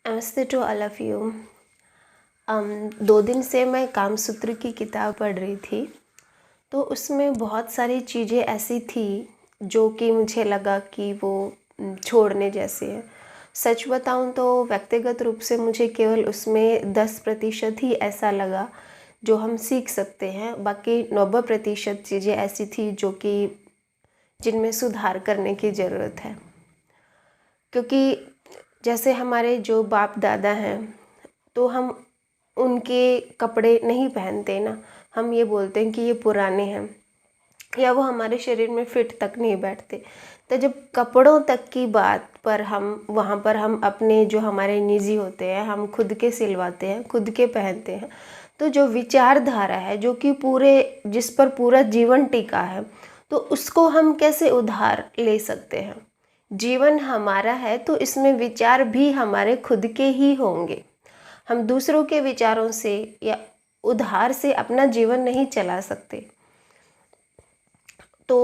नमस्ते to all of you. 2 दिन से मैं कामसूत्र की किताब पढ़ रही थी, तो उसमें बहुत सारी चीज़ें ऐसी थी जो कि मुझे लगा कि वो छोड़ने जैसी है। सच बताऊं तो व्यक्तिगत रूप से मुझे केवल उसमें 10% ही ऐसा लगा जो हम सीख सकते हैं, बाकी 90% चीज़ें ऐसी थी जो कि जिनमें सुधार करने की ज़रूरत है। क्योंकि जैसे हमारे जो बाप दादा हैं, तो हम उनके कपड़े नहीं पहनते ना, हम ये बोलते हैं कि ये पुराने हैं, या वो हमारे शरीर में फिट तक नहीं बैठते। तो जब कपड़ों तक की बात पर वहाँ पर हम अपने जो हमारे निजी होते हैं, हम खुद के सिलवाते हैं, खुद के पहनते हैं, तो जो विचारधारा है जो कि जिस पर पूरा जीवन टिका है, तो उसको हम कैसे उधार ले सकते हैं। जीवन हमारा है तो इसमें विचार भी हमारे खुद के ही होंगे। हम दूसरों के विचारों से या उधार से अपना जीवन नहीं चला सकते। तो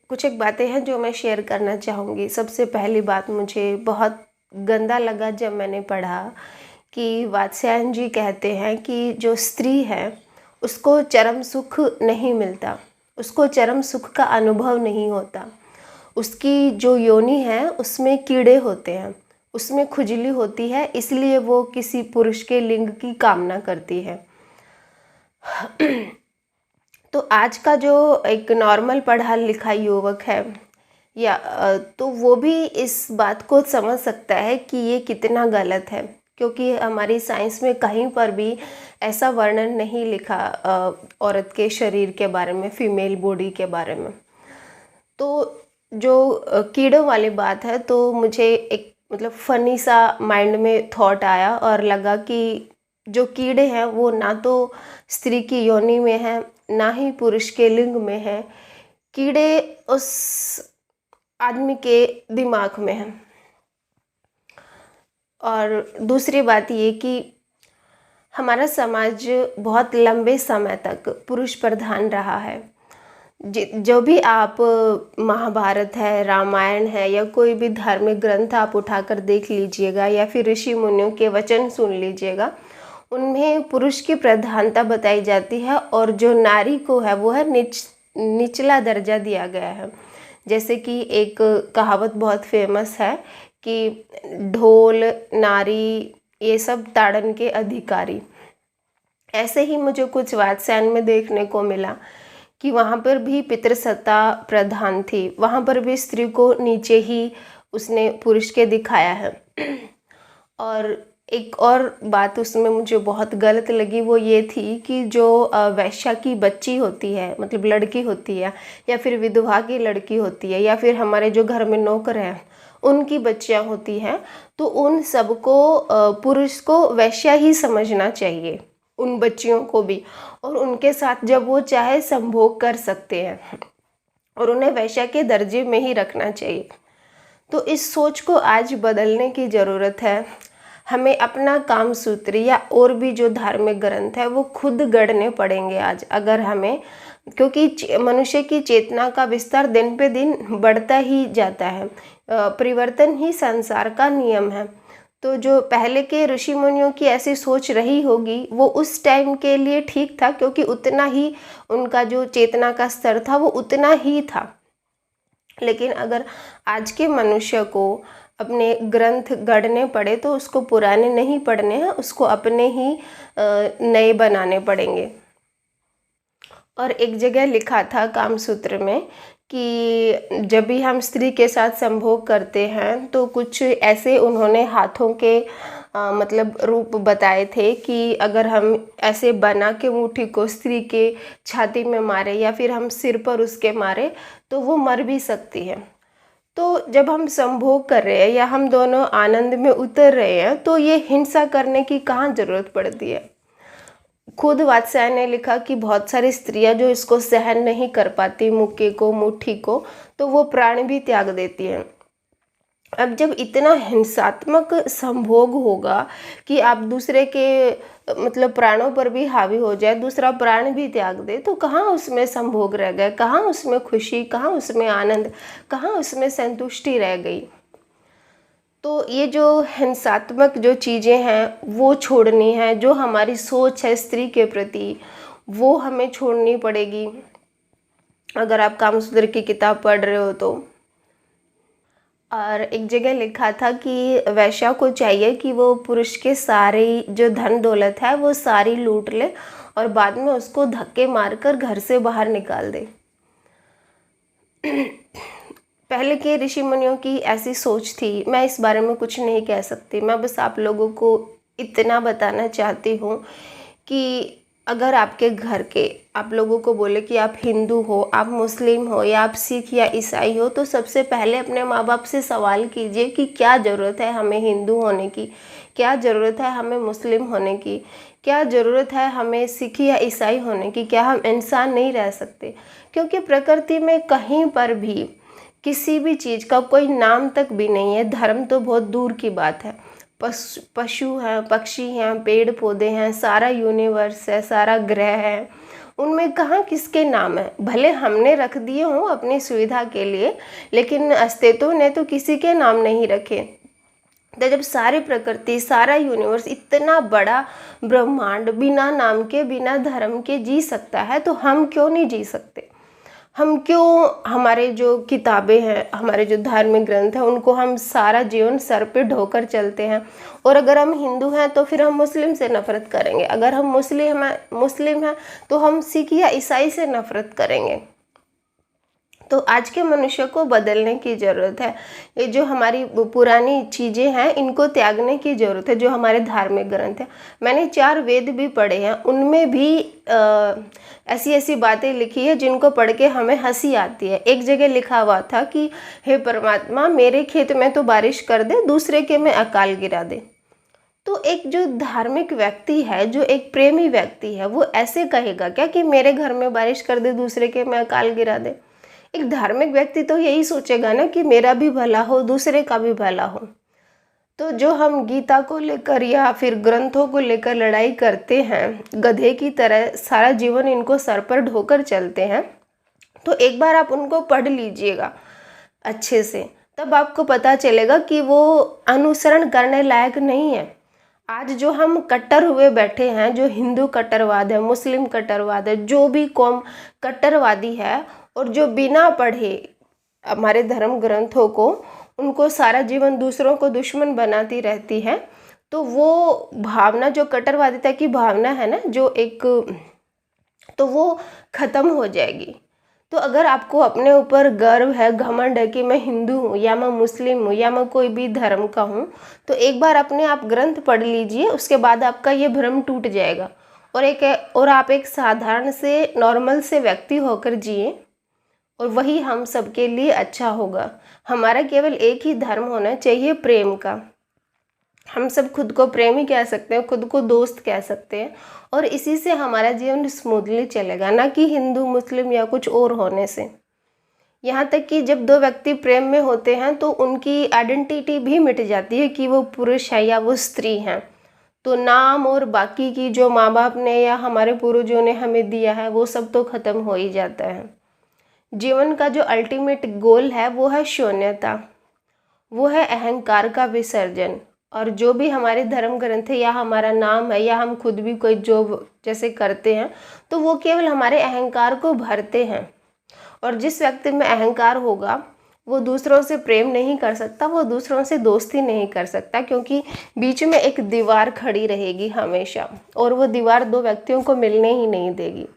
कुछ एक बातें हैं जो मैं शेयर करना चाहूँगी। सबसे पहली बात, मुझे बहुत गंदा लगा जब मैंने पढ़ा कि वात्स्यायन जी कहते हैं कि जो स्त्री है उसको चरम सुख नहीं मिलता, उसको चरम सुख का अनुभव नहीं होता। उसकी जो योनि है उसमें कीड़े होते हैं, उसमें खुजली होती है, इसलिए वो किसी पुरुष के लिंग की कामना करती है। तो आज का जो एक नॉर्मल पढ़ा लिखा युवक है तो वो भी इस बात को समझ सकता है कि ये कितना गलत है, क्योंकि हमारी साइंस में कहीं पर भी ऐसा वर्णन नहीं लिखा औरत के शरीर के बारे में, फीमेल बॉडी के बारे में। तो जो कीड़ों वाली बात है, तो मुझे एक मतलब फ़नी सा माइंड में थॉट आया और लगा कि जो कीड़े हैं वो ना तो स्त्री की योनि में है, ना ही पुरुष के लिंग में है। कीड़े उस आदमी के दिमाग में हैं। और दूसरी बात ये कि हमारा समाज बहुत लंबे समय तक पुरुष प्रधान रहा है। जो भी आप महाभारत है, रामायण है, या कोई भी धार्मिक ग्रंथ आप उठाकर देख लीजिएगा, या फिर ऋषि मुनियों के वचन सुन लीजिएगा, उनमें पुरुष की प्रधानता बताई जाती है और जो नारी को है वो है निचला दर्जा दिया गया है। जैसे कि एक कहावत बहुत फेमस है कि ढोल नारी ये सब ताड़न के अधिकारी। ऐसे ही मुझे कुछ वात्स्यायन में देखने को मिला कि वहाँ पर भी पितृसत्ता प्रधान थी, वहाँ पर भी स्त्री को नीचे ही उसने पुरुष के दिखाया है। और एक और बात उसमें मुझे बहुत गलत लगी, वो ये थी कि जो वैश्या की बच्ची होती है, मतलब लड़की होती है, या फिर विधवा की लड़की होती है, या फिर हमारे जो घर में नौकर हैं उनकी बच्चियां होती हैं, तो उन सबको पुरुष को वैश्या ही समझना चाहिए, उन बच्चियों को भी, और उनके साथ जब वो चाहे संभोग कर सकते हैं और उन्हें वैश्या के दर्जे में ही रखना चाहिए। तो इस सोच को आज बदलने की ज़रूरत है। हमें अपना कामसूत्र या और भी जो धार्मिक ग्रंथ है वो खुद गढ़ने पड़ेंगे आज, अगर हमें, क्योंकि मनुष्य की चेतना का विस्तार दिन पे दिन बढ़ता ही जाता है। परिवर्तन ही संसार का नियम है। तो जो पहले के ऋषि मुनियों की ऐसी सोच रही होगी वो उस टाइम के लिए ठीक था, क्योंकि उतना ही उनका जो चेतना का स्तर था वो उतना ही था। लेकिन अगर आज के मनुष्य को अपने ग्रंथ गढ़ने पड़े तो उसको पुराने नहीं पढ़ने हैं, उसको अपने ही नए बनाने पड़ेंगे। और एक जगह लिखा था कामसूत्र में कि जब भी हम स्त्री के साथ संभोग करते हैं तो कुछ ऐसे उन्होंने हाथों के मतलब रूप बताए थे कि अगर हम ऐसे बना के मुट्ठी को स्त्री के छाती में मारे या फिर हम सिर पर उसके मारे तो वो मर भी सकती है। तो जब हम संभोग कर रहे हैं या हम दोनों आनंद में उतर रहे हैं तो ये हिंसा करने की कहाँ ज़रूरत पड़ती है। खुद वात्स्यायन ने लिखा कि बहुत सारी स्त्रियां जो इसको सहन नहीं कर पाती, मुक्के को, मुट्ठी को, तो वो प्राण भी त्याग देती हैं। अब जब इतना हिंसात्मक संभोग होगा कि आप दूसरे के मतलब प्राणों पर भी हावी हो जाए, दूसरा प्राण भी त्याग दे, तो कहाँ उसमें संभोग रह गया, कहाँ उसमें खुशी, कहाँ उसमें आनंद, कहाँ उसमें संतुष्टि रह गई। तो ये जो हिंसात्मक जो चीज़ें हैं वो छोड़नी है, जो हमारी सोच है स्त्री के प्रति वो हमें छोड़नी पड़ेगी। अगर आप कामसूत्र की किताब पढ़ रहे हो तो। और एक जगह लिखा था कि वैश्या को चाहिए कि वो पुरुष के सारी जो धन दौलत है वो सारी लूट ले और बाद में उसको धक्के मारकर घर से बाहर निकाल दे। पहले के ऋषि मुनियों की ऐसी सोच थी। मैं इस बारे में कुछ नहीं कह सकती, मैं बस आप लोगों को इतना बताना चाहती हूँ कि अगर आपके घर के आप लोगों को बोले कि आप हिंदू हो, आप मुस्लिम हो या आप सिख या ईसाई हो, तो सबसे पहले अपने माँ बाप से सवाल कीजिए कि क्या ज़रूरत है हमें हिंदू होने की, क्या ज़रूरत है हमें मुस्लिम होने की, क्या ज़रूरत है हमें सिख या ईसाई होने की, क्या हम इंसान नहीं रह सकते? क्योंकि प्रकृति में कहीं पर भी किसी भी चीज़ का कोई नाम तक भी नहीं है, धर्म तो बहुत दूर की बात है। पशु हैं, पक्षी हैं, पेड़ पौधे हैं, सारा यूनिवर्स है, सारा ग्रह है, उनमें कहाँ किसके नाम है? भले हमने रख दिए हों अपनी सुविधा के लिए, लेकिन अस्तित्व ने तो किसी के नाम नहीं रखे। तो जब सारी प्रकृति, सारा यूनिवर्स, इतना बड़ा ब्रह्मांड बिना नाम के, बिना धर्म के जी सकता है, तो हम क्यों नहीं जी सकते? हम क्यों, हमारे जो किताबें हैं, हमारे जो धार्मिक ग्रंथ हैं, उनको हम सारा जीवन सर पे ढोकर चलते हैं? और अगर हम हिंदू हैं तो फिर हम मुस्लिम से नफ़रत करेंगे, अगर हम मुस्लिम हैं तो हम सिख या ईसाई से नफ़रत करेंगे। तो आज के मनुष्य को बदलने की ज़रूरत है। ये जो हमारी पुरानी चीज़ें हैं इनको त्यागने की ज़रूरत है। जो हमारे धार्मिक ग्रंथ हैं, मैंने 4 वेद भी पढ़े हैं, उनमें भी ऐसी ऐसी बातें लिखी है जिनको पढ़ के हमें हंसी आती है। एक जगह लिखा हुआ था कि हे परमात्मा, मेरे खेत में तो बारिश कर दे, दूसरे के में अकाल गिरा दे। तो एक जो धार्मिक व्यक्ति है, जो एक प्रेमी व्यक्ति है, वो ऐसे कहेगा क्या कि मेरे घर में बारिश कर दे, दूसरे के में अकाल गिरा दे? एक धार्मिक व्यक्ति तो यही सोचेगा ना कि मेरा भी भला हो, दूसरे का भी भला हो। तो जो हम गीता को लेकर या फिर ग्रंथों को लेकर लड़ाई करते हैं, गधे की तरह सारा जीवन इनको सर पर ढोकर चलते हैं, तो एक बार आप उनको पढ़ लीजिएगा अच्छे से, तब आपको पता चलेगा कि वो अनुसरण करने लायक नहीं है। आज जो हम कट्टर हुए बैठे हैं, जो हिंदू कट्टरवाद है, मुस्लिम कट्टरवाद है, जो भी कौम कट्टरवादी है, और जो बिना पढ़े हमारे धर्म ग्रंथों को, उनको सारा जीवन दूसरों को दुश्मन बनाती रहती है, तो वो भावना, जो कट्टरवादिता की भावना है ना, जो एक, तो वो ख़त्म हो जाएगी। तो अगर आपको अपने ऊपर गर्व है, घमंड है कि मैं हिंदू हूँ या मैं मुस्लिम हूँ या मैं कोई भी धर्म का हूँ, तो एक बार अपने आप ग्रंथ पढ़ लीजिए, उसके बाद आपका ये भ्रम टूट जाएगा और आप एक साधारण से, नॉर्मल से व्यक्ति होकर जिए, और वही हम सबके लिए अच्छा होगा। हमारा केवल एक ही धर्म होना चाहिए, प्रेम का। हम सब खुद को प्रेमी कह सकते हैं, खुद को दोस्त कह सकते हैं, और इसी से हमारा जीवन स्मूथली चलेगा, ना कि हिंदू मुस्लिम या कुछ और होने से। यहाँ तक कि जब 2 व्यक्ति प्रेम में होते हैं तो उनकी आइडेंटिटी भी मिट जाती है कि वो पुरुष है या वो स्त्री हैं। तो नाम और बाकी की जो माँ बाप ने या हमारे पूर्वजों ने हमें दिया है, वो सब तो ख़त्म हो ही जाता है। जीवन का जो अल्टीमेट गोल है वो है शून्यता, वो है अहंकार का विसर्जन। और जो भी हमारे धर्म ग्रंथ है या हमारा नाम है या हम खुद भी कोई जॉब जैसे करते हैं, तो वो केवल हमारे अहंकार को भरते हैं। और जिस व्यक्ति में अहंकार होगा वो दूसरों से प्रेम नहीं कर सकता, वो दूसरों से दोस्ती नहीं कर सकता, क्योंकि बीच में एक दीवार खड़ी रहेगी हमेशा, और वो दीवार 2 व्यक्तियों को मिलने ही नहीं देगी।